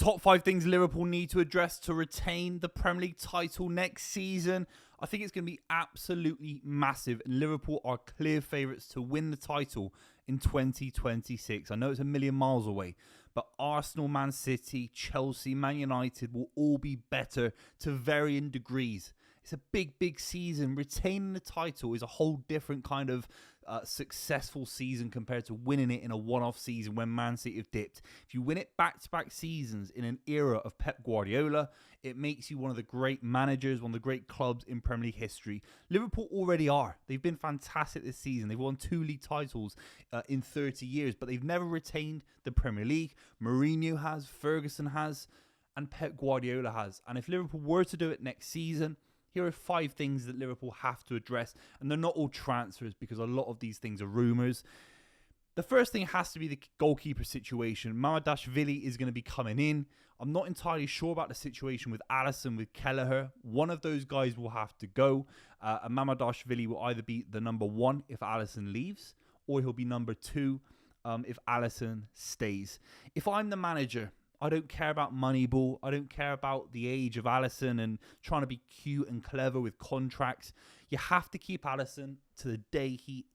Top 5 things Liverpool need to address to retain the Premier League title next season. I think it's going to be absolutely massive. And Liverpool are clear favourites to win the title in 2026. I know it's a million miles away, but Arsenal, Man City, Chelsea, Man United will all be better to varying degrees. It's a big, big season. Retaining the title is a whole different kind of successful season compared to winning it in a one-off season when Man City have dipped. If you win it back-to-back seasons in an era of Pep Guardiola, it makes you one of the great managers, one of the great clubs in Premier League history. Liverpool already are. They've been fantastic this season. They've won 2 league titles in 30 years, but they've never retained the Premier League. Mourinho has, Ferguson has, and Pep Guardiola has. And if Liverpool were to do it next season, here are 5 things that Liverpool have to address. And they're not all transfers because a lot of these things are rumours. The first thing has to be the goalkeeper situation. Mamardashvili is going to be coming in. I'm not entirely sure about the situation with Alisson, with Kelleher. One of those guys will have to go. And Mamardashvili will either be the number 1 if Alisson leaves, or he'll be number 2 if Alisson stays. If I'm the manager, I don't care about Moneyball. I don't care about the age of Alisson and trying to be cute and clever with contracts. You have to keep Alisson to the day he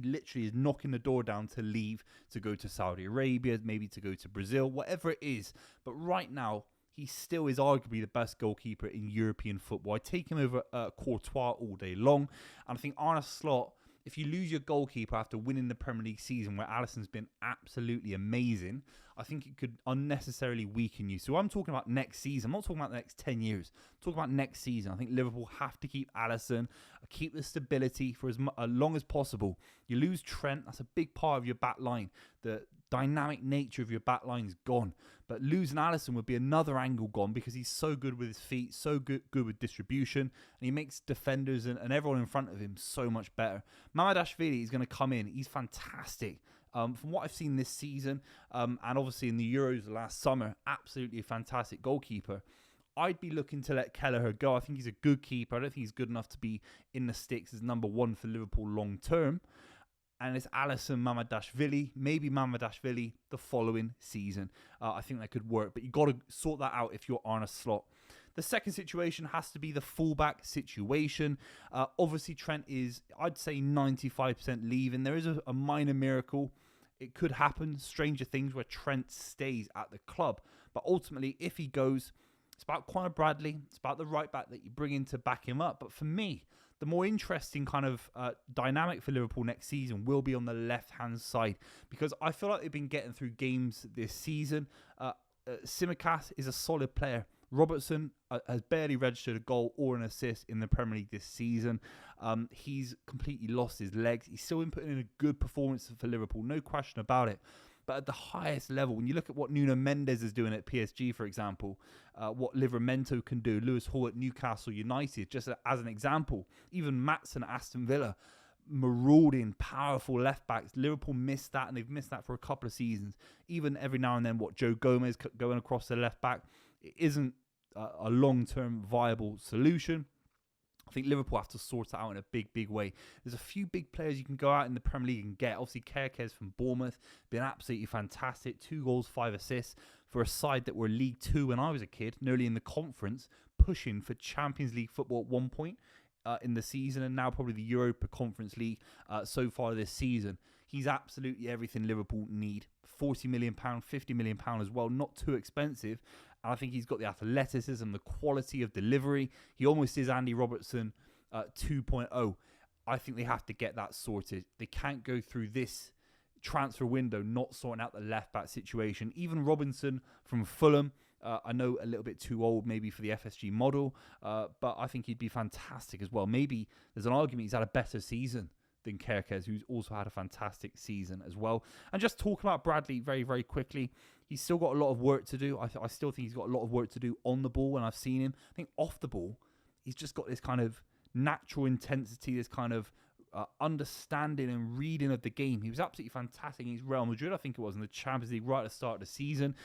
literally is knocking the door down to leave, to go to Saudi Arabia, maybe to go to Brazil, whatever it is. But right now, he still is arguably the best goalkeeper in European football. I take him over Courtois all day long. And I think Arne Slot, if you lose your goalkeeper after winning the Premier League season where Alisson's been absolutely amazing, I think it could unnecessarily weaken you. So I'm talking about next season. I'm not talking about the next 10 years. I'm talking about next season. I think Liverpool have to keep Alisson, keep the stability for as long as possible. You lose Trent, that's a big part of your back line. The dynamic nature of your back line is gone. But losing Alisson would be another angle gone because he's so good with his feet, so good with distribution, and he makes defenders and everyone in front of him so much better. Mamardashvili is going to come in. He's fantastic. From what I've seen this season, and obviously in the Euros last summer, absolutely a fantastic goalkeeper. I'd be looking to let Kelleher go. I think he's a good keeper. I don't think he's good enough to be in the sticks as number 1 for Liverpool long term. And it's Alisson, Mamardashvili, maybe Mamardashvili the following season. I think that could work, but you've got to sort that out if you're Arne Slot. The second situation has to be the fullback situation. Obviously, Trent is, I'd say, 95% leaving. There is a minor miracle. It could happen, stranger things, where Trent stays at the club. But ultimately, if he goes, it's about Conor Bradley. It's about the right back that you bring in to back him up. But for me, the more interesting kind of dynamic for Liverpool next season will be on the left-hand side, because I feel like they've been getting through games this season. Tsimikas is a solid player. Robertson has barely registered a goal or an assist in the Premier League this season. He's completely lost his legs. He's still been putting in a good performance for Liverpool, no question about it. But at the highest level, when you look at what Nuno Mendes is doing at PSG, for example, what Livramento can do, Lewis Hall at Newcastle United, just as an example, even Maatsen at Aston Villa, marauding, powerful left-backs. Liverpool missed that, and they've missed that for a couple of seasons. Even every now and then, Joe Gomez going across the left-back, it isn't a long-term viable solution. I think Liverpool have to sort it out in a big, big way. There's a few big players you can go out in the Premier League and get. Obviously, Kerkez from Bournemouth, been absolutely fantastic. 2 goals, 5 assists for a side that were League 2 when I was a kid, nearly in the conference, pushing for Champions League football at one point in the season, and now probably the Europa Conference League so far this season. He's absolutely everything Liverpool need. £40 million, £50 million as well, not too expensive. And I think he's got the athleticism, the quality of delivery. He almost is Andy Robertson 2.0. I think they have to get that sorted. They can't go through this transfer window not sorting out the left-back situation. Even Robinson from Fulham, I know a little bit too old maybe for the FSG model, but I think he'd be fantastic as well. Maybe there's an argument he's had a better season than Kerkez, who's also had a fantastic season as well. And just talking about Bradley very, very quickly, he's still got a lot of work to do. I still think he's got a lot of work to do on the ball when I've seen him. I think off the ball, he's just got this kind of natural intensity, this kind of understanding and reading of the game. He was absolutely fantastic against Real Madrid, I think it was, in the Champions League right at the start of the season.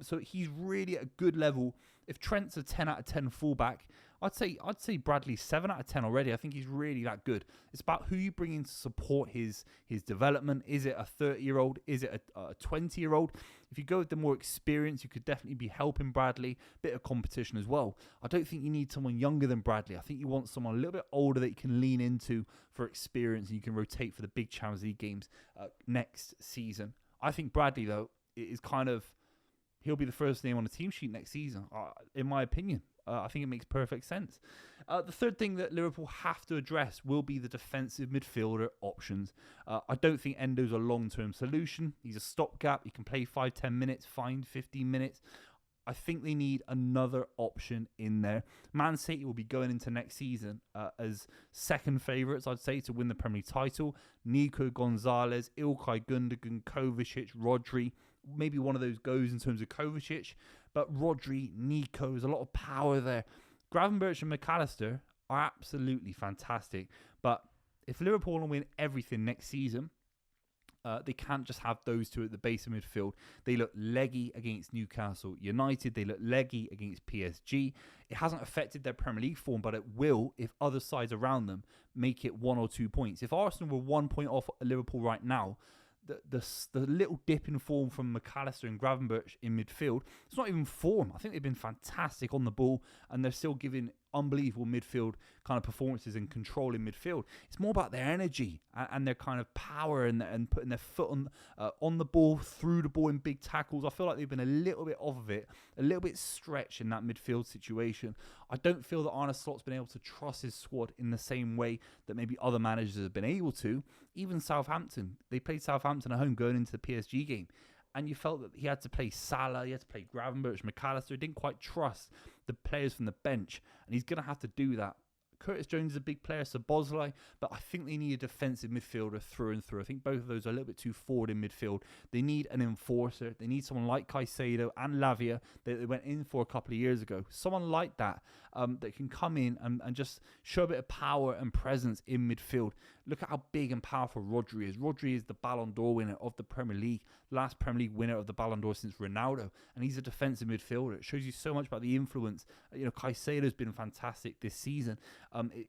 So he's really at a good level. If Trent's a 10 out of 10 fullback, I'd say Bradley's 7 out of 10 already. I think he's really that good. It's about who you bring in to support his development. Is it a 30-year-old? Is it a 20-year-old? if you go with the more experience, you could definitely be helping Bradley. Bit of competition as well. I don't think you need someone younger than Bradley. I think you want someone a little bit older that you can lean into for experience, and you can rotate for the big Champions League games next season. I think Bradley, though, is kind of, he'll be the first name on the team sheet next season, in my opinion. I think it makes perfect sense. The third thing that Liverpool have to address will be the defensive midfielder options. I don't think Endo's a long-term solution. He's a stopgap. He can play 5-10 minutes, fine, 15 minutes. I think they need another option in there. Man City will be going into next season as second favourites, I'd say, to win the Premier League title. Nico Gonzalez, Ilkay Gundogan, Kovacic, Rodri. Maybe one of those goes in terms of Kovacic. But Rodri, Nico, there's a lot of power there. Gravenberch and McAllister are absolutely fantastic. But if Liverpool want to win everything next season, they can't just have those two at the base of midfield. They look leggy against Newcastle United. They look leggy against PSG. It hasn't affected their Premier League form, but it will if other sides around them make it 1 or 2 points. If Arsenal were 1 point off Liverpool right now, the little dip in form from McAllister and Gravenberch in midfield, it's not even form. I think they've been fantastic on the ball, and they're still giving unbelievable midfield kind of performances and control in midfield. It's more about their energy and their kind of power and putting their foot on the ball, through the ball in big tackles. I feel like they've been a little bit off of it, a little bit stretched in that midfield situation. I don't feel that Arne Slot's been able to trust his squad in the same way that maybe other managers have been able to. Even Southampton, they played Southampton at home going into the PSG game, and you felt that he had to play Salah, he had to play Gravenberch, McAllister. He didn't quite trust the players from the bench, and he's going to have to do that. Curtis Jones is a big player, Szoboszlai, but I think they need a defensive midfielder through and through. I think both of those are a little bit too forward in midfield. They need an enforcer. They need someone like Caicedo and Lavia that they went in for a couple of years ago. Someone like that that can come in and just show a bit of power and presence in midfield. Look at how big and powerful Rodri is. Rodri is the Ballon d'Or winner of the Premier League, last Premier League winner of the Ballon d'Or since Ronaldo, and he's a defensive midfielder. It shows you so much about the influence. Caicedo's been fantastic this season.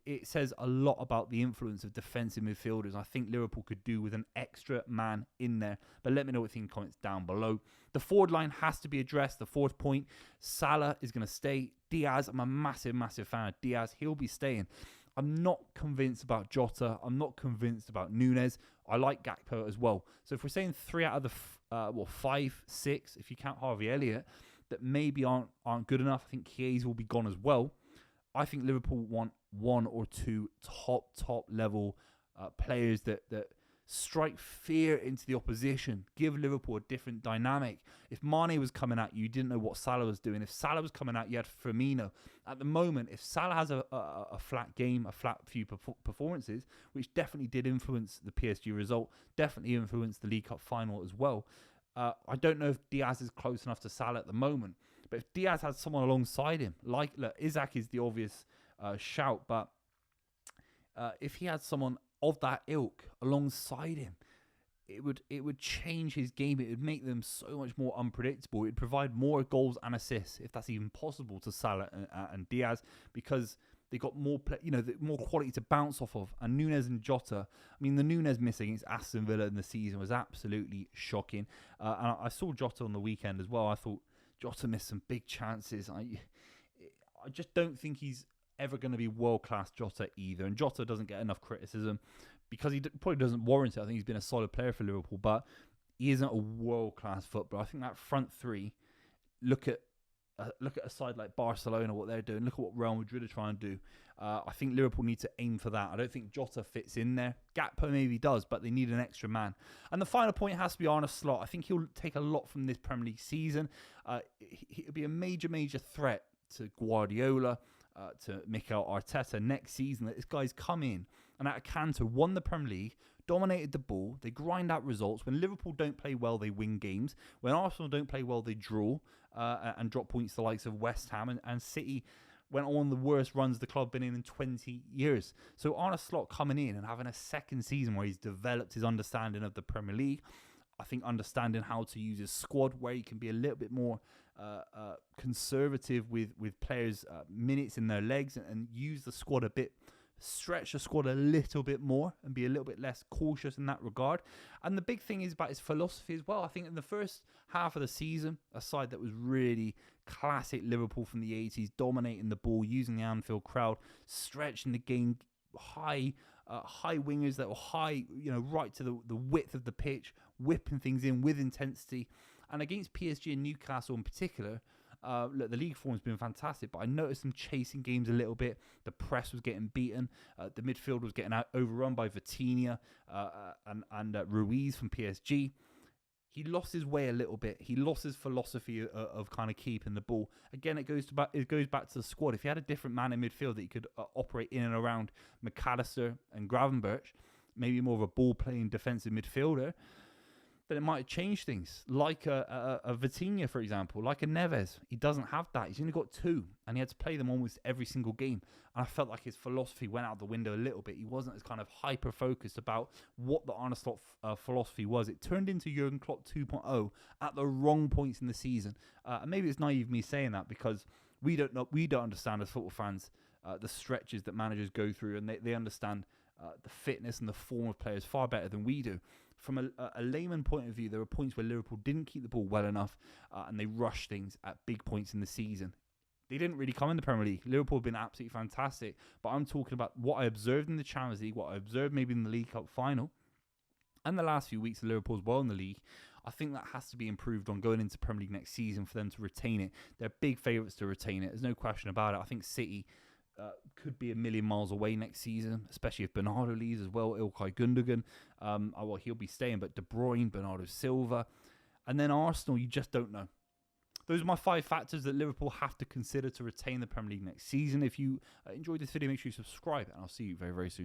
It says a lot about the influence of defensive midfielders. I think Liverpool could do with an extra man in there. But let me know what you think in comments down below. The forward line has to be addressed. The fourth point, Salah is going to stay. Diaz, I'm a massive, massive fan of Diaz. He'll be staying. I'm not convinced about Jota. I'm not convinced about Nunes. I like Gakpo as well. So if we're saying 3 out of the 5, 6, if you count Harvey Elliott, that maybe aren't good enough. I think Chiesa will be gone as well. I think Liverpool want 1 or 2 top level players that strike fear into the opposition, give Liverpool a different dynamic. If Mane was coming at you, you didn't know what Salah was doing. If Salah was coming at you, you had Firmino. At the moment, if Salah has a flat game, a flat few performances, which definitely did influence the PSG result, definitely influenced the League Cup final as well. I don't know if Diaz is close enough to Salah at the moment, but if Diaz has someone alongside him, look, Isaac is the obvious shout, but if he had someone of that ilk alongside him, it would change his game. It would make them so much more unpredictable. It would provide more goals and assists, if that's even possible, to Salah and Diaz, because they got more more quality to bounce off of. And Nunes and Jota, I mean, the Nunes miss against Aston Villa in the season was absolutely shocking. And I saw Jota on the weekend as well. I thought Jota missed some big chances. I just don't think he's ever going to be world-class Jota either. And Jota doesn't get enough criticism because he probably doesn't warrant it. I think he's been a solid player for Liverpool, but he isn't a world-class footballer. I think that front three, look at a side like Barcelona, what they're doing. Look at what Real Madrid are trying to do. I think Liverpool need to aim for that. I don't think Jota fits in there. Gakpo maybe does, but they need an extra man. And the final point has to be Arne Slot. I think he'll take a lot from this Premier League season. He'll be a major threat to Guardiola, to Mikel Arteta next season. That this guy's come in and at a canter won the Premier League, dominated the ball, they grind out results. When Liverpool don't play well, they win games. When Arsenal don't play well, they draw and drop points to the likes of West Ham, and City went on the worst runs the club been in 20 years. So Arne Slot coming in and having a second season where he's developed his understanding of the Premier League, I think understanding how to use his squad, where he can be a little bit more conservative with players' minutes in their legs, and use the squad a bit stretch the squad a little bit more and be a little bit less cautious in that regard. And the big thing is about his philosophy as well. I think in the first half of the season, a side that was really classic Liverpool from the 80s, dominating the ball, using the Anfield crowd, stretching the game, high wingers that were high, right to the width of the pitch, whipping things in with intensity. And against PSG and Newcastle in particular, look, the league form's been fantastic, but I noticed them chasing games a little bit. The press was getting beaten. The midfield was getting overrun by Vitinha and Ruiz from PSG. He lost his way a little bit. He lost his philosophy of kind of keeping the ball. Again, it goes back to the squad. If you had a different man in midfield that you could operate in and around McAllister and Gravenberch, maybe more of a ball-playing defensive midfielder, then it might have changed things. Like a Vitinha, for example, like a Neves. He doesn't have that. He's only got 2, and he had to play them almost every single game. And I felt like his philosophy went out the window a little bit. He wasn't as kind of hyper-focused about what the Arne Slot philosophy was. It turned into Jurgen Klopp 2.0 at the wrong points in the season. And maybe it's naive me saying that because we don't understand as football fans the stretches that managers go through, and they understand the fitness and the form of players far better than we do. From a layman point of view, there were points where Liverpool didn't keep the ball well enough and they rushed things at big points in the season. They didn't really come in the Premier League. Liverpool have been absolutely fantastic, but I'm talking about what I observed in the Champions League, what I observed maybe in the League Cup final, and the last few weeks of Liverpool as well in the league. I think that has to be improved on going into Premier League next season for them to retain it. They're big favourites to retain it. There's no question about it. I think City could be a million miles away next season, especially if Bernardo leaves as well. Ilkay Gundogan, well, he'll be staying, but De Bruyne, Bernardo Silva, and then Arsenal, you just don't know. Those are my 5 factors that Liverpool have to consider to retain the Premier League next season. If you enjoyed this video, make sure you subscribe, and I'll see you very, very soon.